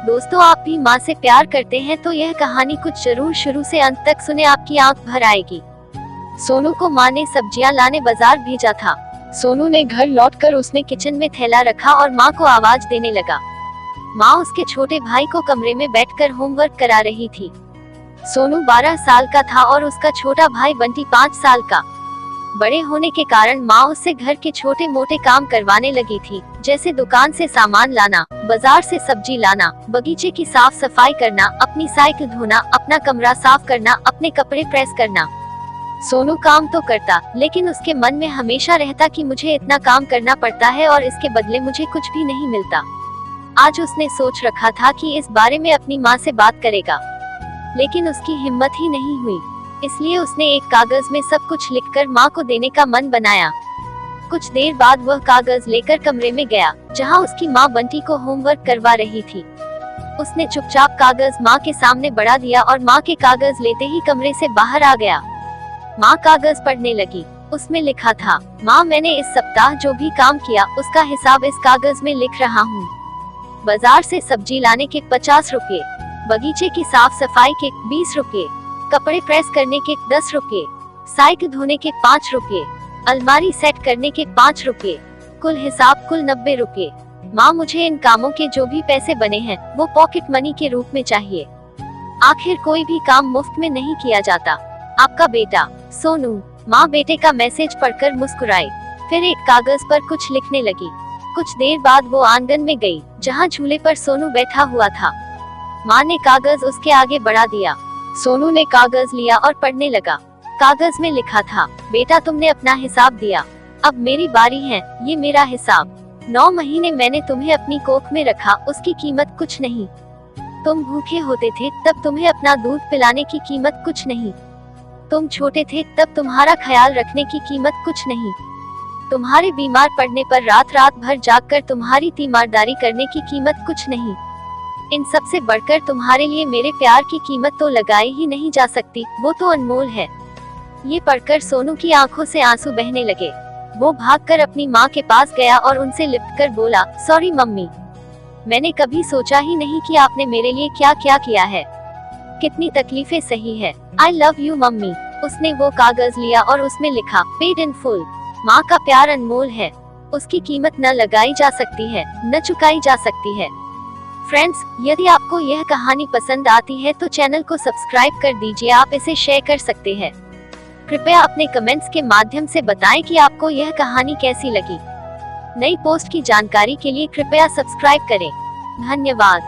दोस्तों, आप भी माँ से प्यार करते हैं तो यह कहानी कुछ जरूर शुरू से अंत तक सुने, आपकी आंख भर आएगी। सोनू को माँ ने सब्जियां लाने बाजार भेजा था। सोनू ने घर लौटकर उसने किचन में थैला रखा और माँ को आवाज देने लगा। माँ उसके छोटे भाई को कमरे में बैठकर होमवर्क करा रही थी। सोनू 12 साल का था और उसका छोटा भाई बंटी 5 साल का। बड़े होने के कारण माँ उससे घर के छोटे मोटे काम करवाने लगी थी, जैसे दुकान से सामान लाना, बाजार से सब्जी लाना, बगीचे की साफ सफाई करना, अपनी साइकिल धोना, अपना कमरा साफ करना, अपने कपड़े प्रेस करना। सोनू काम तो करता, लेकिन उसके मन में हमेशा रहता कि मुझे इतना काम करना पड़ता है और इसके बदले मुझे कुछ भी नहीं मिलता। आज उसने सोच रखा था कि इस बारे में अपनी माँ से बात करेगा, लेकिन उसकी हिम्मत ही नहीं हुई। इसलिए उसने एक कागज में सब कुछ लिखकर माँ को देने का मन बनाया। कुछ देर बाद वह कागज लेकर कमरे में गया, जहाँ उसकी माँ बंटी को होमवर्क करवा रही थी। उसने चुपचाप कागज माँ के सामने बढ़ा दिया और माँ के कागज लेते ही कमरे से बाहर आ गया। माँ कागज पढ़ने लगी। उसमें लिखा था, माँ, मैंने इस सप्ताह जो भी काम किया उसका हिसाब इस कागज में लिख रहा हूँ। बाजार से सब्जी लाने के 50 रुपए, बगीचे की साफ सफाई के 20 रुपए, कपड़े प्रेस करने के 10 रुपए, साइकिल धोने के 5 रुपए, अलमारी सेट करने के 5 रुपए, कुल हिसाब कुल 90 रुपए। माँ, मुझे इन कामों के जो भी पैसे बने हैं वो पॉकेट मनी के रूप में चाहिए। आखिर कोई भी काम मुफ्त में नहीं किया जाता। आपका बेटा सोनू। माँ बेटे का मैसेज पढ़कर मुस्कुराई, फिर एक कागज पर कुछ लिखने लगी। कुछ देर बाद वो आंगन में गई, जहाँ झूले पर सोनू बैठा हुआ था। माँ ने कागज उसके आगे बढ़ा दिया। सोनू ने कागज लिया और पढ़ने लगा। कागज में लिखा था, बेटा, तुमने अपना हिसाब दिया, अब मेरी बारी है, ये मेरा हिसाब। 9 महीने मैंने तुम्हें अपनी कोख में रखा, उसकी कीमत कुछ नहीं। तुम भूखे होते थे तब तुम्हें अपना दूध पिलाने की कीमत कुछ नहीं। तुम छोटे थे तब तुम्हारा ख्याल रखने की कीमत कुछ नहीं। तुम्हारे बीमार पड़ने पर रात रात भर जागकर तुम्हारी तीमारदारी करने की कीमत कुछ नहीं। इन सब से बढ़कर तुम्हारे लिए मेरे प्यार की कीमत तो लगाई ही नहीं जा सकती, वो तो अनमोल है। ये पढ़कर सोनू की आंखों से आंसू बहने लगे। वो भागकर अपनी माँ के पास गया और उनसे लिपटकर बोला, सॉरी मम्मी, मैंने कभी सोचा ही नहीं कि आपने मेरे लिए क्या क्या किया है। कितनी तकलीफें सही है। I love you mummy. उसने वो कागज लिया और उसमें लिखा, पेड इन फुल। माँ का प्यार अनमोल है, उसकी कीमत न लगाई जा सकती है, न चुकाई जा सकती है। फ्रेंड्स, यदि आपको यह कहानी पसंद आती है तो चैनल को सब्सक्राइब कर दीजिए। आप इसे शेयर कर सकते हैं। कृपया अपने कमेंट्स के माध्यम से बताएं कि आपको यह कहानी कैसी लगी। नई पोस्ट की जानकारी के लिए कृपया सब्सक्राइब करें। धन्यवाद।